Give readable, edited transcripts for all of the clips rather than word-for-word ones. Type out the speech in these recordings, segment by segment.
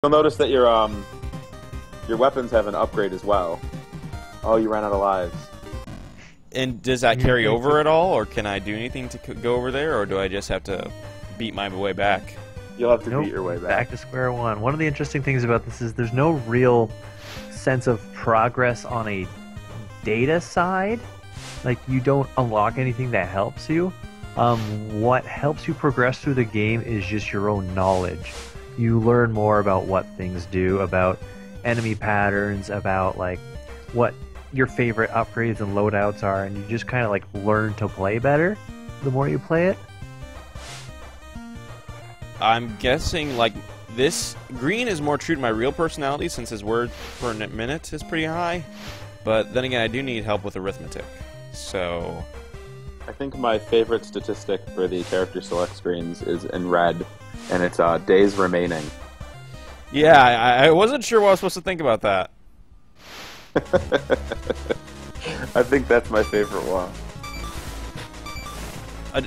You'll notice that your weapons have an upgrade as well. Oh, you ran out of lives. And does that carry over at all, or can I do anything to go over there, or do I just have to beat my way back? You'll have to beat your way back. Back to square one. One of the interesting things about this is there's no real sense of progress on a data side. Like, you don't unlock anything that helps you. What helps you progress through the game is just your own knowledge. You learn more about what things do, about enemy patterns, about like what your favorite upgrades and loadouts are, and you just kind of like learn to play better the more you play it. I'm guessing like this green is more true to my real personality since his word per minute is pretty high, but then again I do need help with arithmetic. So I think my favorite statistic for the character select screens is in red, and it's days remaining. Yeah, I wasn't sure what I was supposed to think about that. I think that's my favorite one.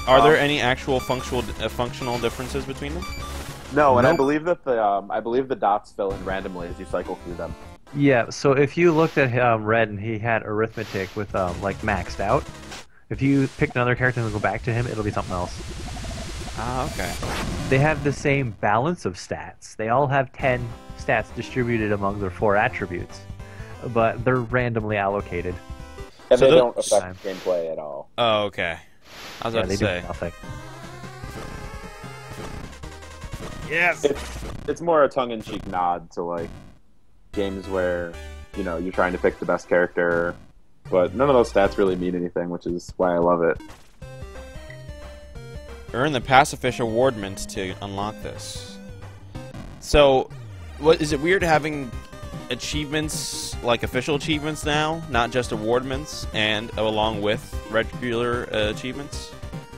Are there any actual functional differences between them? No, and nope. I believe the dots fill in randomly as you cycle through them. Yeah, so if you looked at red and he had arithmetic with like maxed out, if you pick another character and go back to him, it'll be something else. Ah, okay. They have the same balance of stats. They all have 10 stats distributed among their 4 attributes, but they're randomly allocated. And so they don't affect gameplay at all. Oh, okay. I was about to say. Do nothing. Yes! It's more a tongue-in-cheek nod to, like, games where, you know, you're trying to pick the best character, but none of those stats really mean anything, which is why I love it. Earn the Pacifish awardment to unlock this. So, what is it weird having achievements, like official achievements now, not just awardments, and along with regular achievements?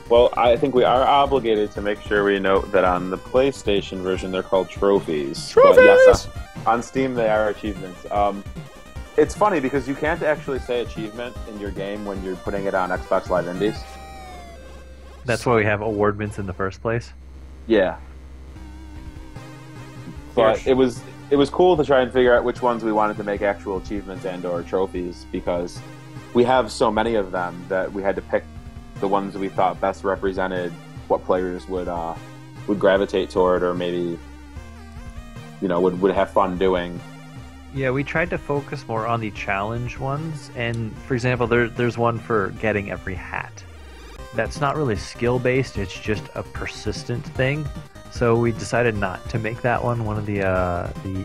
Well, I think we are obligated to make sure we note that on the PlayStation version they're called trophies. Trophies! But yes, on Steam they are achievements. It's funny because you can't actually say achievement in your game when you're putting it on Xbox Live Indies. That's why we have awardments in the first place. Yeah. But it was cool to try and figure out which ones we wanted to make actual achievements and/or trophies, because we have so many of them that we had to pick the ones we thought best represented what players would gravitate toward, or maybe, you know, would have fun doing. Yeah, we tried to focus more on the challenge ones, and for example, there's one for getting every hat. That's not really skill-based, it's just a persistent thing. So we decided not to make that one of the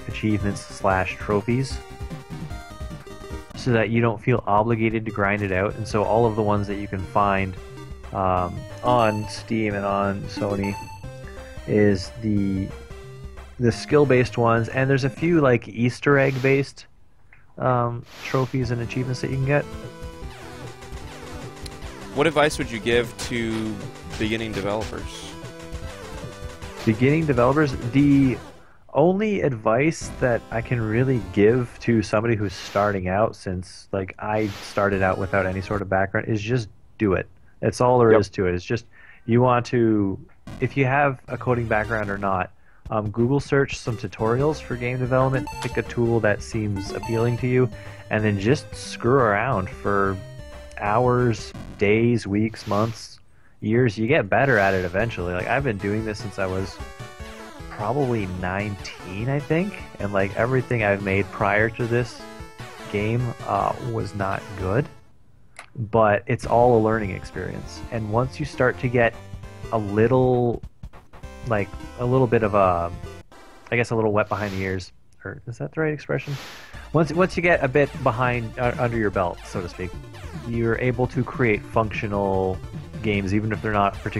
achievements/trophies, so that you don't feel obligated to grind it out. And so all of the ones that you can find on Steam and on Sony is the skill-based ones, and there's a few like Easter egg-based trophies and achievements that you can get. What advice would you give to beginning developers? Beginning developers, the only advice that I can really give to somebody who's starting out, since like I started out without any sort of background, is just do it. That's all there is to it. It's just, you want to, if you have a coding background or not, Google search some tutorials for game development, pick a tool that seems appealing to you, and then just screw around for hours, days, weeks, months, years. You get better at it eventually. Like, I've been doing this since I was probably 19, I think, and like everything I've made prior to this game was not good, but it's all a learning experience. And once you start to get a little bit of a, I guess, a little wet behind the ears, or is that the right expression? Once you get a bit behind under your belt, so to speak, you're able to create functional games, even if they're not particularly